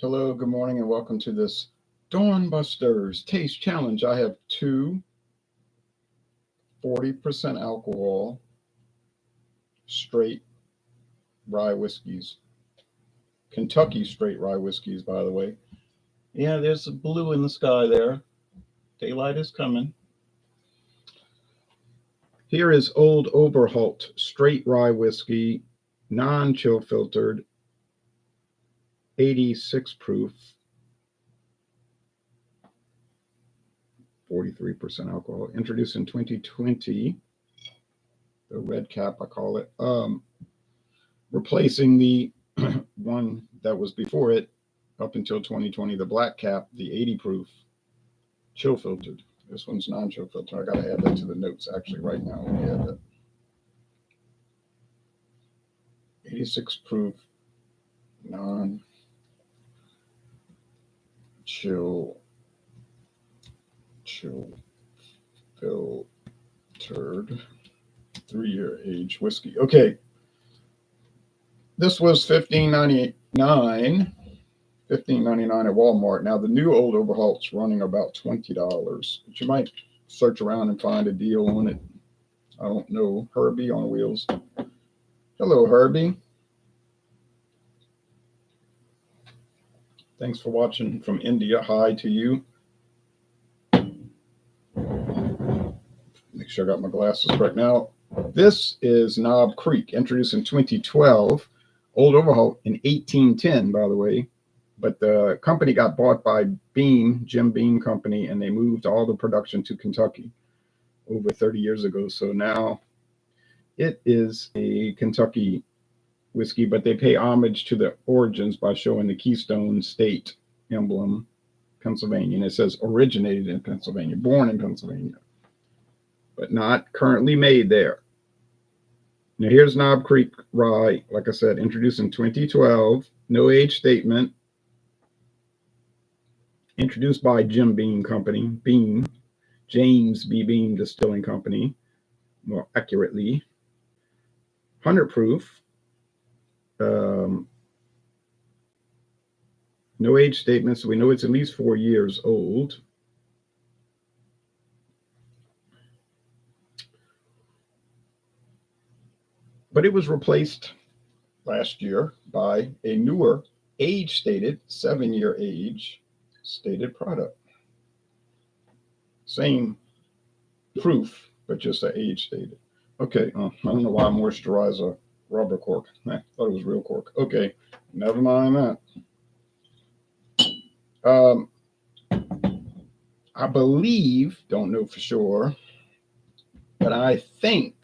Hello, good morning, and welcome to this Dawn Busters Taste Challenge. I have two 40% alcohol straight rye whiskeys. Kentucky straight rye whiskeys, by the way. Yeah, there's a blue in the sky there. Daylight is coming. Here is Old Overholt straight rye whiskey, non-chill filtered, 86 proof, 43% alcohol, introduced in 2020. The red cap, I call it, replacing the one that was before it up until 2020, the black cap, the 80 proof, chill filtered. This one's non-chill filter. I gotta add that to the notes actually right now. Let me add that. 86 proof, non-chill, chill filtered, 3-year age whiskey. Okay, this was $15.99 at Walmart. Now the new Old Overholt's running about $20, but you might search around and find a deal on it. I don't know. Herbie on wheels. Hello, Herbie. Thanks for watching from India. Hi to you. Make sure I got my glasses correct. Now, this is Knob Creek, introduced in 2012. Old Overholt in 1810, by the way. But the company got bought by Beam, Jim Beam Company, and they moved all the production to Kentucky over 30 years ago. So now it is a Kentucky whiskey, but they pay homage to the origins by showing the Keystone State emblem, Pennsylvania. And it says originated in Pennsylvania, born in Pennsylvania, but not currently made there. Now here's Knob Creek Rye, like I said, introduced in 2012, no age statement, introduced by Jim Beam Company, Beam, James B. Beam Distilling Company, more accurately, 100 proof, no age statement, so we know it's at least 4 years old. But it was replaced last year by a newer age stated, 7-year age stated product. Same proof, but just an age stated. Okay, I don't know why I moisturize a rubber cork. I thought it was real cork. Okay, never mind that. I believe, don't know for sure, but I think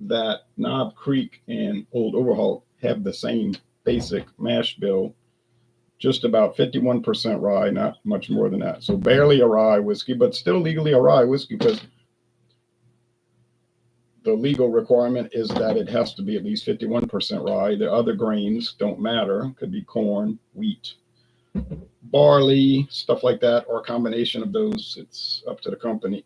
that Knob Creek and Old Overholt have the same basic mash bill, just about 51% rye, not much more than that. So barely a rye whiskey, but still legally a rye whiskey because the legal requirement is that it has to be at least 51% rye. The other grains don't matter. It could be corn, wheat, barley, stuff like that, or a combination of those. It's up to the company.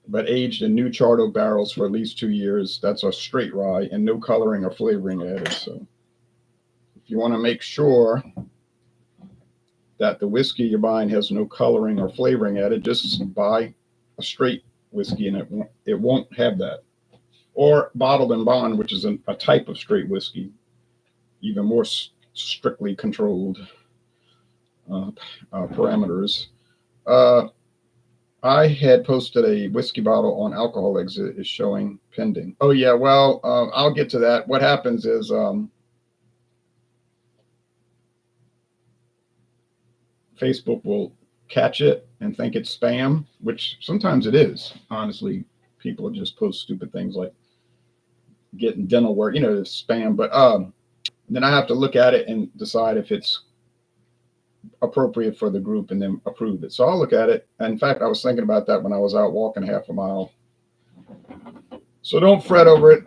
But aged in new charred oak barrels for at least 2 years. That's a straight rye and no coloring or flavoring added. So if you want to make sure that the whiskey you're buying has no coloring or flavoring added, just buy a straight whiskey and it won't have that. Or bottled and bond, which is a type of straight whiskey, even more strictly controlled parameters. I had posted a whiskey bottle on Alcohol Exit is showing pending. Oh yeah, well, I'll get to that. What happens is Facebook will catch it and think it's spam, which sometimes it is. Honestly, people just post stupid things like getting dental work, it's spam. But then I have to look at it and decide if it's appropriate for the group and then approve it. So I'll look at it. In fact, I was thinking about that when I was out walking half a mile. So don't fret over it.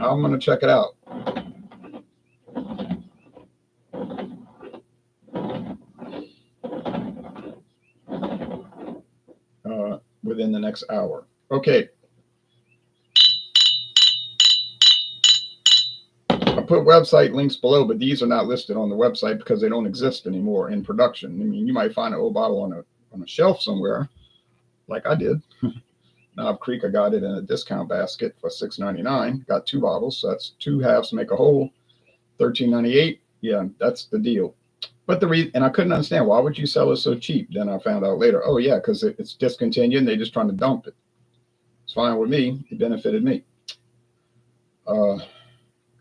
I'm going to check it out. Within the next hour. Okay. I'll put website links below, but these are not listed on the website because they don't exist anymore in production. I mean, you might find an old bottle on a shelf somewhere, like I did. Knob Creek, I got it in a discount basket for $6.99. Got 2 bottles, so that's 2 halves make a whole. $13.98. Yeah, that's the deal. But and I couldn't understand, why would you sell it so cheap? Then I found out later, oh yeah, because it's discontinued and they're just trying to dump it. It's fine with me. It benefited me.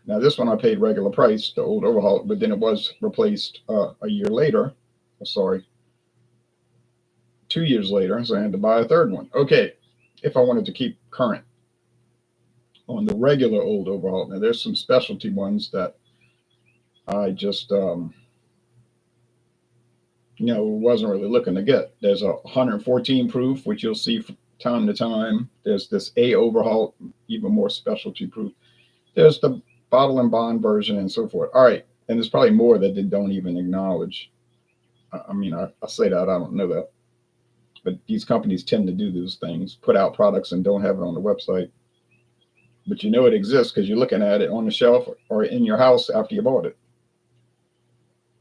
Now this one I paid regular price, the old Overholt, but then it was replaced a year later. Oh, sorry, 2 years later, so I had to buy a third one. Okay, if I wanted to keep current on the regular old Overholt. Now there's some specialty ones that I just wasn't really looking to get. There's a 114 proof, which you'll see from time to time. There's this A Overholt, even more specialty proof. There's the bottle and bond version and so forth. All right, and there's probably more that they don't even acknowledge. I mean, I say that, I don't know that. But these companies tend to do those things, put out products and don't have it on the website. But you know it exists because you're looking at it on the shelf or in your house after you bought it.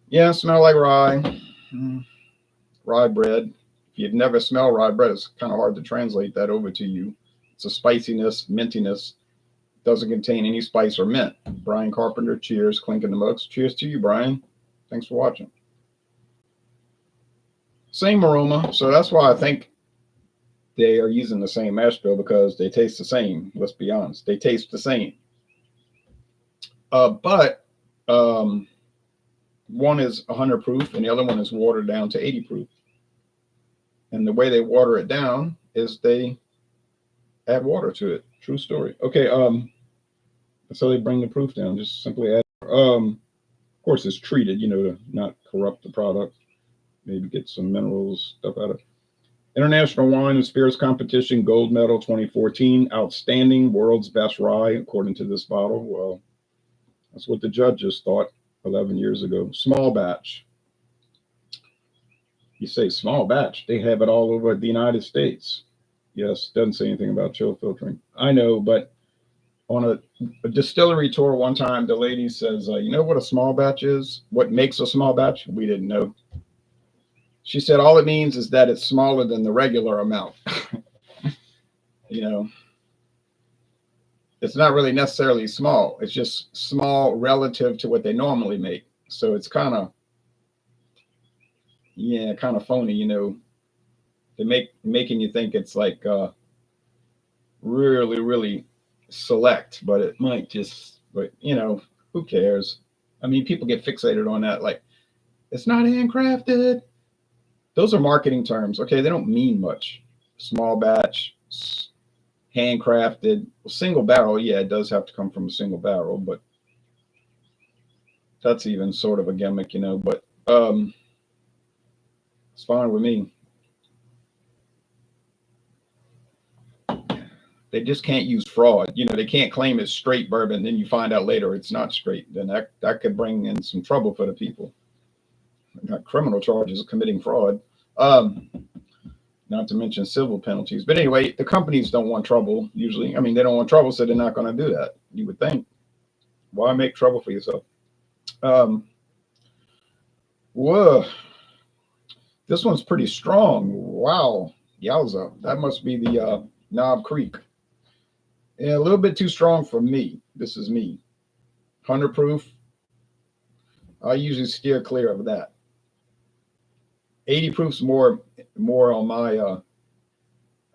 Yeah, smell like rye. Rye bread. If you've never smelled rye bread, it's kind of hard to translate that over to you. It's a spiciness, mintiness. Doesn't contain any spice or mint. Brian Carpenter, cheers, clinking the mugs. Cheers to you, Brian. Thanks for watching. Same aroma, so that's why I think they are using the same mash bill, because they taste the same. Let's be honest, they taste the same. But one is 100 proof and the other one is watered down to 80 proof. And the way they water it down is they add water to it. True story. Okay, so they bring the proof down, just simply add. Of course, it's treated, to not corrupt the product. Maybe get some minerals, stuff out of it. International Wine and Spirits Competition, gold medal 2014. Outstanding, world's best rye, according to this bottle. Well, that's what the judges thought 11 years ago. Small batch. You say small batch, they have it all over the United States. Yes, doesn't say anything about chill filtering. I know, but on a distillery tour one time, the lady says, you know what a small batch is? What makes a small batch? We didn't know. She said, all it means is that it's smaller than the regular amount. It's not really necessarily small. It's just small relative to what they normally make. So it's kind of phony, They making you think it's like really, really select, but it might just, but who cares? I mean, people get fixated on that, like, it's not handcrafted. Those are marketing terms. Okay, they don't mean much. Small batch, handcrafted, single barrel. Yeah, it does have to come from a single barrel, but that's even sort of a gimmick, but it's fine with me. They just can't use fraud. They can't claim it's straight bourbon, then you find out later it's not straight. Then that could bring in some trouble for the people. Got criminal charges of committing fraud, not to mention civil penalties. But anyway, the companies don't want trouble usually. I mean, they don't want trouble, so they're not going to do that. You would think. Why make trouble for yourself? Whoa, this one's pretty strong. Wow, yowza, that must be the Knob Creek. Yeah, a little bit too strong for me. This is me. 100 proof. I usually steer clear of that. 80 proof's more on my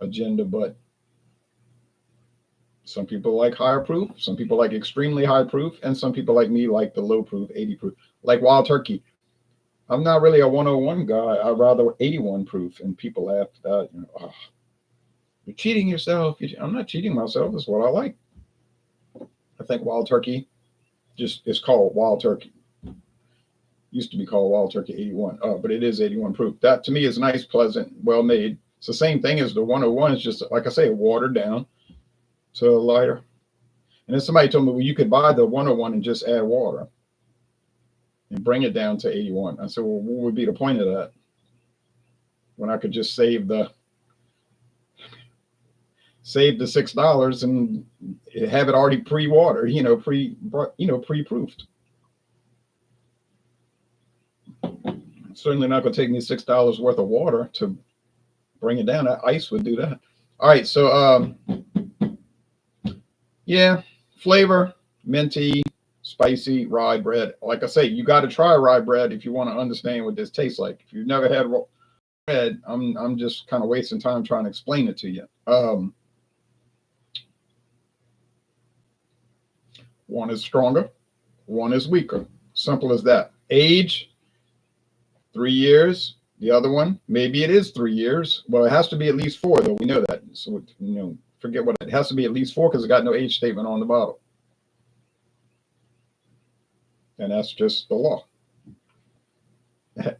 agenda, but some people like higher proof, some people like extremely high proof, and some people like me like the low proof, 80 proof, like Wild Turkey. I'm not really a 101 guy. I'd rather 81 proof, and people laugh at that. Oh, you're cheating yourself. I'm not cheating myself. It's what I like. I think Wild Turkey just is called Wild Turkey. Used to be called Wild Turkey 81, but it is 81 proof. That to me is nice, pleasant, well made. It's the same thing as the 101. It's just, like I say, watered down to lighter. And then somebody told me, well, you could buy the 101 and just add water and bring it down to 81. I said, well, what would be the point of that? When I could just save save the $6 and have it already pre-watered, pre-proofed. Certainly not going to take me $6 worth of water to bring it down. That ice would do that. All right, so yeah, flavor, minty, spicy rye bread. Like I say, you got to try rye bread if you want to understand what this tastes like. If you've never had bread, I'm just kind of wasting time trying to explain it to you. One is stronger, one is weaker. Simple as that. Age, 3 years. The other one, maybe it is 3 years. Well, it has to be at least 4, though. We know that. So, forget what it has to be at least 4 because it got no age statement on the bottle. And that's just the law.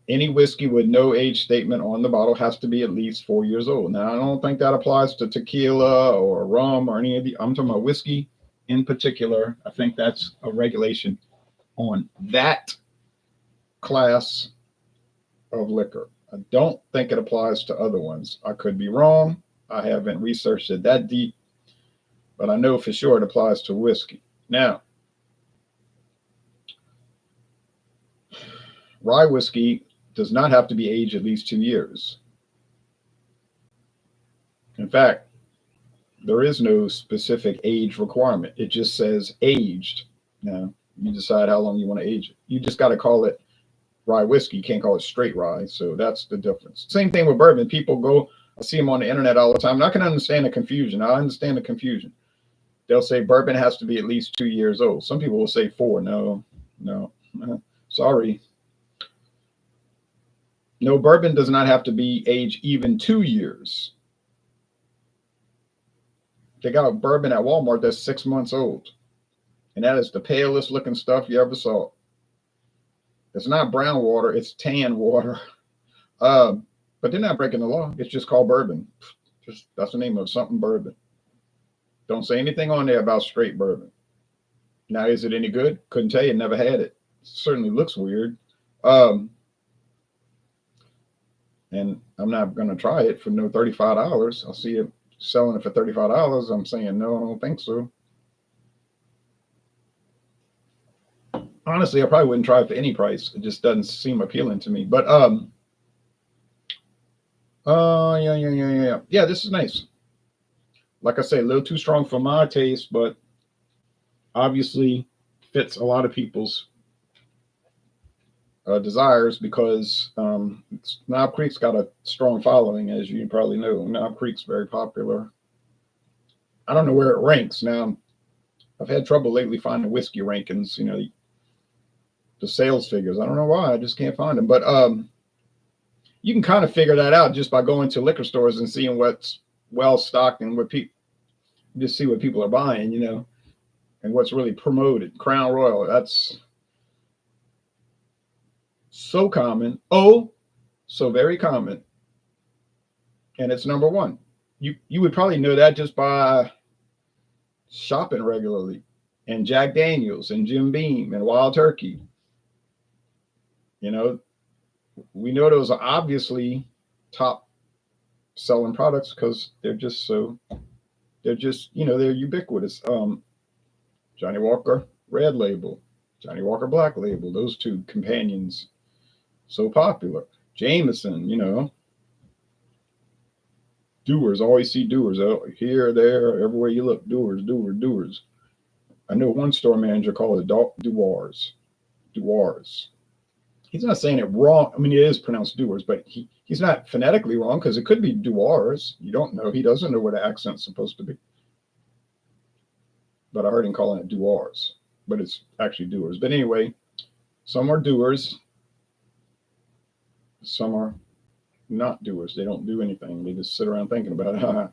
Any whiskey with no age statement on the bottle has to be at least 4 years old. Now, I don't think that applies to tequila or rum or any of the. I'm talking about whiskey in particular. I think that's a regulation on that class of liquor. I don't think it applies to other ones. I could be wrong. I haven't researched it that deep, but I know for sure it applies to whiskey. Now, rye whiskey does not have to be aged at least 2 years. In fact, there is no specific age requirement. It just says aged. Now, you decide how long you want to age it. You just got to call it rye whiskey. You can't call it straight rye. So that's the difference. Same thing with bourbon. People go, I see them on the internet all the time. And I can understand the confusion. I understand the confusion. They'll say bourbon has to be at least 2 years old. Some people will say 4. No. Sorry. No, bourbon does not have to be aged even 2 years. They got bourbon at Walmart that's 6 months old. And that is the palest looking stuff you ever saw. It's not brown water, it's tan water. But they're not breaking the law. It's just called bourbon. That's the name of something bourbon. Don't say anything on there about straight bourbon. Now, is it any good? Couldn't tell you. Never had it. Certainly looks weird. And I'm not going to try it for no $35. I'll see it selling it for $35. I'm saying, no, I don't think so. Honestly, I probably wouldn't try it for any price. It just doesn't seem appealing to me. But yeah, this is nice. Like I say, a little too strong for my taste, but obviously fits a lot of people's desires because Knob Creek's got a strong following, as you probably know. Knob Creek's very popular. I don't know where it ranks now. I've had trouble lately finding whiskey rankings. The sales figures. I don't know why. I just can't find them. But you can kind of figure that out just by going to liquor stores and seeing what's well stocked and what people just see what people are buying, and what's really promoted. Crown Royal. That's so common. Oh, so very common. And it's number one. You would probably know that just by shopping regularly. And Jack Daniels and Jim Beam and Wild Turkey. We know those are obviously top selling products because they're ubiquitous. Johnny Walker Red Label, Johnny Walker Black Label, those two companions, so popular. Jameson, Dewar's, always see Dewar's out here, there, everywhere you look. Dewar's. I know one store manager called it Dewar's. He's not saying it wrong. I mean, it is pronounced Dewar's, but he's not phonetically wrong because it could be Dewar's. You don't know. He doesn't know where the accent's supposed to be. But I heard him calling it Dewar's, but it's actually Dewar's. But anyway, some are doers. Some are not doers. They don't do anything. They just sit around thinking about it.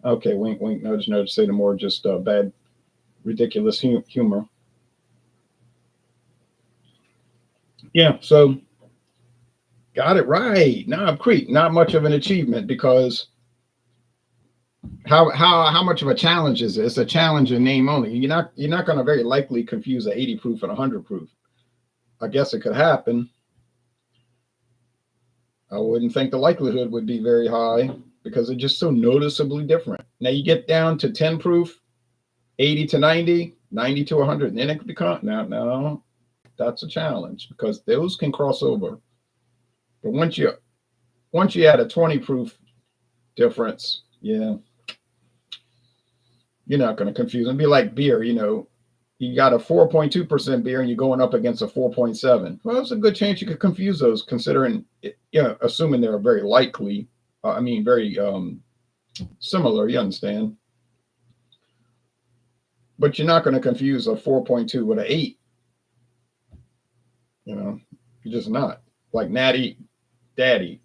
Okay, wink, wink, nudge, nudge. Say no more. Just bad, ridiculous humor. Yeah, so got it right. Knob Creek, not much of an achievement because how much of a challenge is it? It's a challenge in name only. You're not going to very likely confuse an 80 proof and 100 proof. I guess it could happen. I wouldn't think the likelihood would be very high. because they're just so noticeably different. Now you get down to 10 proof, 80 to 90, 90 to 100, and then it could become, now that's a challenge because those can cross over. But once you add a 20 proof difference, yeah, you're not going to confuse them. It'd be like beer, you got a 4.2% beer and you're going up against a 4.7. Well, there's a good chance you could confuse those, considering, assuming they're very likely, very similar, you understand? But you're not going to confuse a 4.2 with an 8. You're just not. Like Natty Daddy.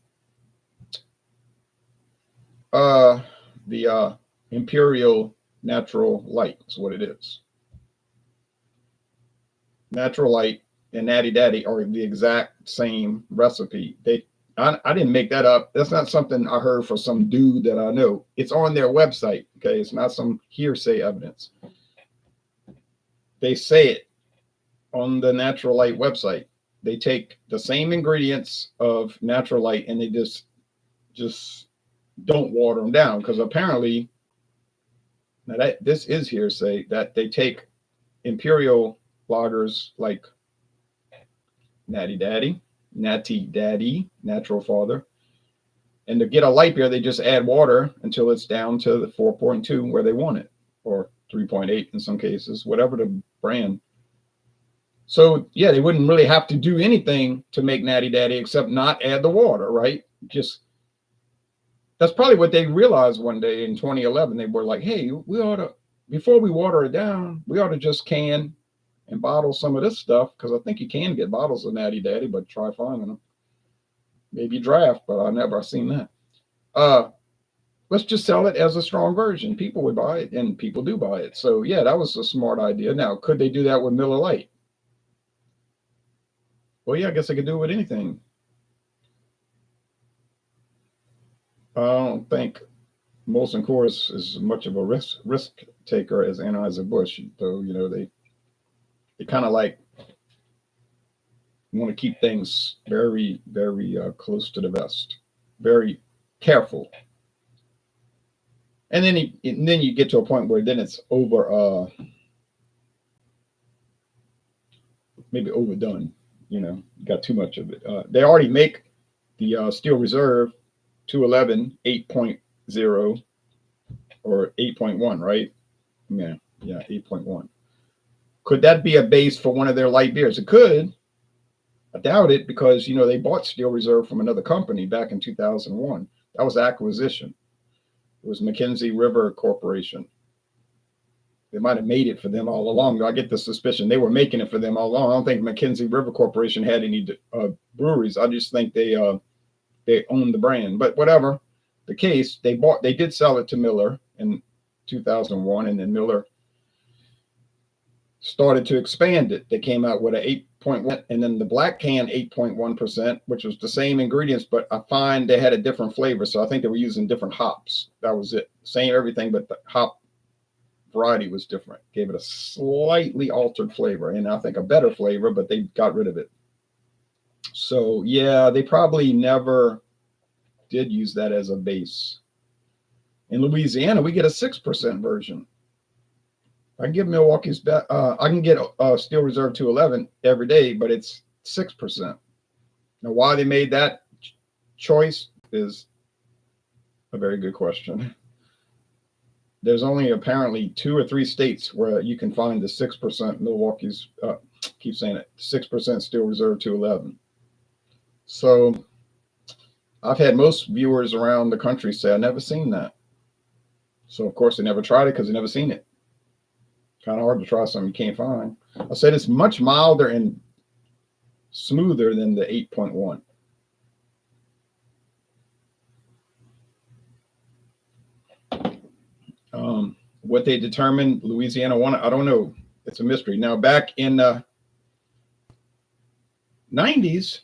The Imperial Natural Light is what it is. Natural Light and Natty Daddy are the exact same recipe. I didn't make that up. That's not something I heard from some dude that I know. It's on their website. Okay, it's not some hearsay evidence. They say it on the Natural Light website. They take the same ingredients of Natural Light and they just don't water them down, because apparently, now this is hearsay, that they take Imperial lagers like Natty Daddy, Natural Father, and to get a light beer, they just add water until it's down to the 4.2 where they want it, or 3.8 in some cases, whatever the brand. So yeah, they wouldn't really have to do anything to make Natty Daddy except not add the water, right? That's probably what they realized one day in 2011. They were like, hey, we ought to, before we water it down, we ought to just can and bottle some of this stuff, because I think you can get bottles of Natty Daddy, but try finding them. Maybe draft, but I've never seen that. Let's just sell it as a strong version. People would buy it, and people do buy it. So yeah, that was a smart idea. Now, could they do that with Miller Lite? Well, yeah, I guess they could do it with anything. I don't think Molson Coors is much of a risk taker as Anheuser-Busch, though. They kind of like want to keep things very, very close to the vest, very careful. And then you get to a point where then it's maybe overdone. You got too much of it. They already make the Steel Reserve 211 8.0 or 8.1, right? Yeah, 8.1. Could that be a base for one of their light beers? It could. I doubt it, because they bought Steel Reserve from another company back in 2001. That was acquisition. It was Mackenzie River Corporation. They might have made it for them all along. I get the suspicion they were making it for them all along. I don't think Mackenzie River Corporation had any breweries. I just think they owned the brand. But whatever the case, they did sell it to Miller in 2001, and then Miller started to expand it. They came out with an 8.1, and then the black can 8.1%, which was the same ingredients, but I find they had a different flavor. So I think they were using different hops. That was it. Same everything, but the hop variety was different. Gave it a slightly altered flavor, and I think a better flavor, but they got rid of it. So yeah, they probably never did use that as a base. In Louisiana, we get a 6% version. I can get Milwaukee's I can get Steel Reserve 211 every day, but it's 6%. Now, why they made that choice is a very good question. There's only apparently 2 or 3 states where you can find the 6% Milwaukee's, keep saying it, 6% Steel Reserve 211. So I've had most viewers around the country say, I've never seen that. So of course they never tried it because they never seen it. Kind of hard to try something you can't find. I said it's much milder and smoother than the 8.1. What they determined Louisiana wanted, I don't know. It's a mystery. Now, back in the 90s,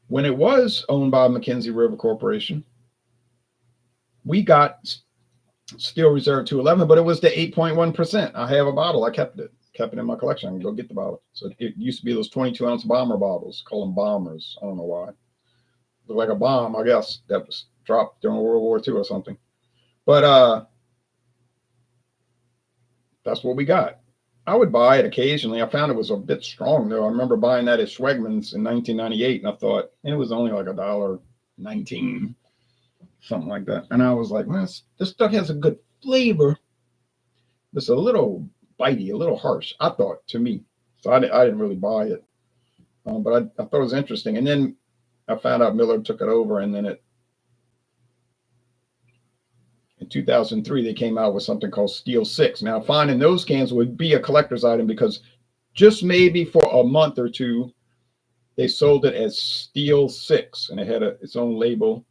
when it was owned by Mackenzie River Corporation, we got Steel Reserve 211, but it was the 8.1%. I have a bottle. I kept it in my collection. I can go get the bottle. So it used to be those 22-ounce bomber bottles. Call them bombers. I don't know why. Looked like a bomb, I guess, that was dropped during World War II or something. But that's what we got. I would buy it occasionally. I found it was a bit strong though. I remember buying that at Schwegmann's in 1998, and I thought it was only like $1.19, something like that. And I was like, well, this stuff has a good flavor. It's a little bitey, a little harsh, I thought, to me. So I didn't really buy it, but I thought it was interesting. And then I found out Miller took it over, and then in 2003 they came out with something called Steel 6. Now finding those cans would be a collector's item because just maybe for a month or two they sold it as Steel 6, and it had its own label.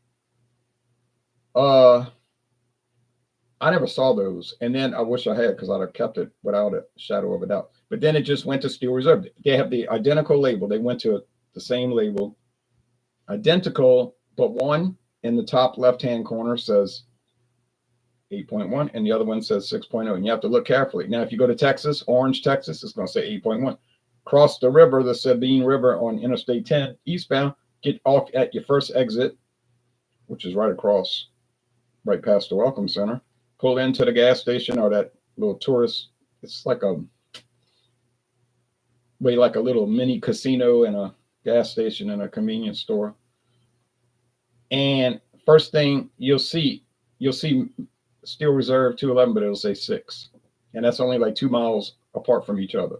I never saw those, and then I wish I had, because I'd have kept it without a shadow of a doubt. But then it just went to Steel Reserve. They have the identical label. They went to the same label, identical, but one in the top left-hand corner says 8.1, and the other one says 6.0, and you have to look carefully. Now, if you go to Texas, Orange, Texas, it's going to say 8.1. Cross the river, the Sabine River on Interstate 10, eastbound, get off at your first exit, which is right across, right past the Welcome Center. Pull into the gas station or that little tourist. It's like a little mini casino and a gas station and a convenience store. And first thing you'll see Steel Reserve 211, but it'll say 6, and that's only like 2 miles apart from each other.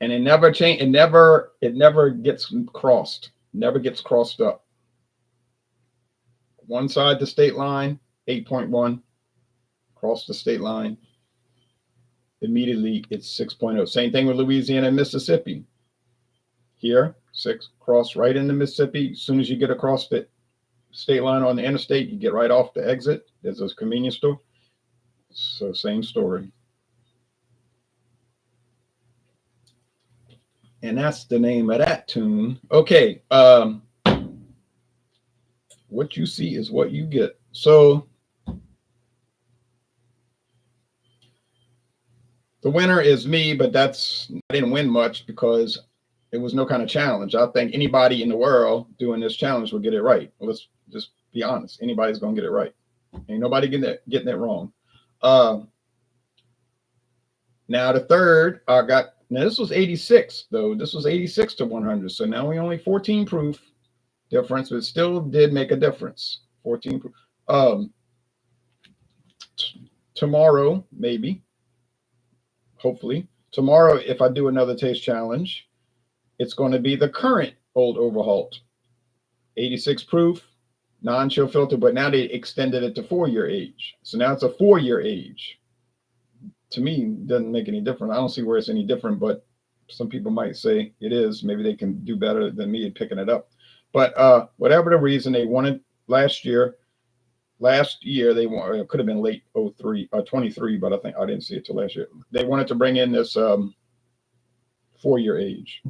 And it never change. It never gets crossed. Never gets crossed up. One side the state line, 8.1, cross the state line, immediately it's 6.0. Same thing with Louisiana and Mississippi. Here, 6, cross right into Mississippi. As soon as you get across the state line on the interstate, you get right off the exit. There's a convenience store. So same story. And that's the name of that tune. Okay. What you see is what you get. So the winner is me, but I didn't win much because it was no kind of challenge. I think anybody in the world doing this challenge will get it right. Well, let's just be honest. Anybody's going to get it right. Ain't nobody getting it wrong. Now the third, now this was 86 though. This was 86 to 100. So now we only 14 proof difference, but it still did make a difference. 14 proof. Tomorrow, maybe, hopefully tomorrow, if I do another taste challenge, it's going to be the current Old Overholt, 86 proof, non-chill filter, but now they extended it to 4-year age. So now it's a 4-year age. To me, it doesn't make any difference. I don't see where it's any different, but some people might say it is. Maybe they can do better than me at picking it up. But whatever the reason, they wanted last year they wanted, it could have been late 23, but I think I didn't see it till last year. They wanted to bring in this 4-year age.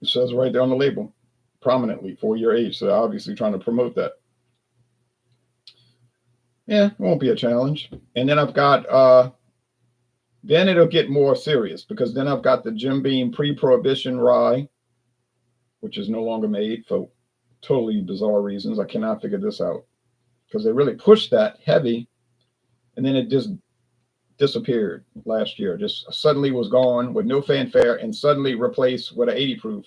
It says right there on the label, prominently 4-year age. So they're obviously trying to promote that. Yeah, it won't be a challenge. And then I've got, then it'll get more serious, because then I've got the Jim Beam pre-prohibition rye, which is no longer made for totally bizarre reasons. I cannot figure this out, because they really pushed that heavy, and then it just disappeared last year. Just suddenly was gone with no fanfare, and suddenly replaced with an 80 proof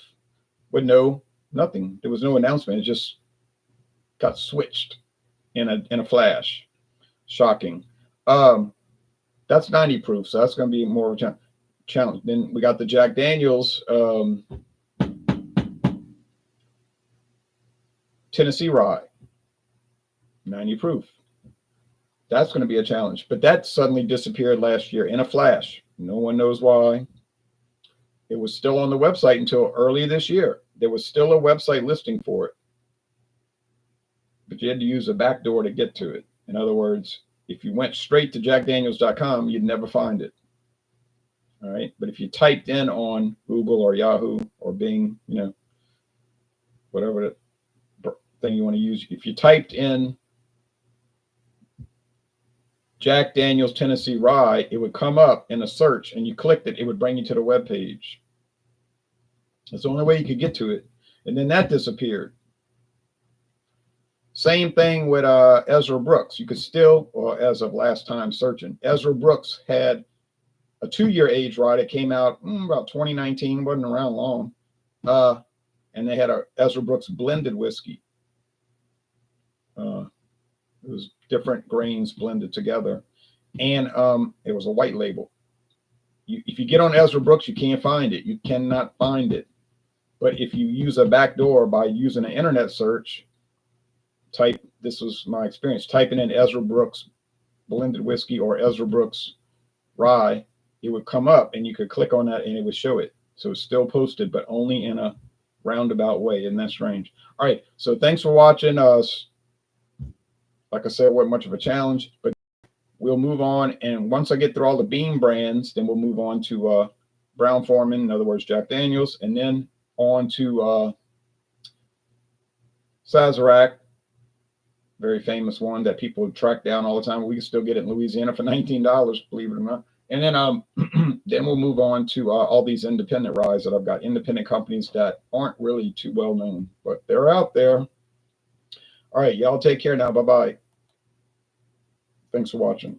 with nothing. There was no announcement. It just got switched in a flash. Shocking. That's 90 proof, so that's going to be more of a challenge. Then we got the Jack Daniels Tennessee Rye, 90 proof. That's going to be a challenge, but that suddenly disappeared last year in a flash. No one knows why. It was still on the website until early this year. There was still a website listing for it, but you had to use a back door to get to it. In other words, if you went straight to jackdaniels.com, you'd never find it. All right. But if you typed in on Google or Yahoo or Bing, whatever the thing you want to use, if you typed in Jack Daniels Tennessee Rye, it would come up in a search, and you clicked it, it would bring you to the web page. That's the only way you could get to it. and then that disappeared. Same thing with Ezra Brooks. You could still, or as of last time searching, Ezra Brooks had a 2-year age rye that came out about 2019, wasn't around long. And they had a Ezra Brooks blended whiskey. It was different grains blended together. And it was a white label. If you get on Ezra Brooks, you can't find it. You cannot find it. But if you use a backdoor by using an internet search, this was my experience, typing in Ezra Brooks blended whiskey or Ezra Brooks rye, it would come up and you could click on that and it would show it. So it's still posted, but only in a roundabout way. Isn't that strange? All right. So thanks for watching us. Like I said, it wasn't much of a challenge, but we'll move on. And once I get through all the beam brands, then we'll move on to Brown-Forman, in other words, Jack Daniels, and then on to Sazerac, very famous one that people track down all the time. We can still get it in Louisiana for $19, believe it or not. And then then we'll move on to all these independent ryes that I've got, independent companies that aren't really too well known, but they're out there. All right, y'all take care now. Bye-bye. Thanks for watching.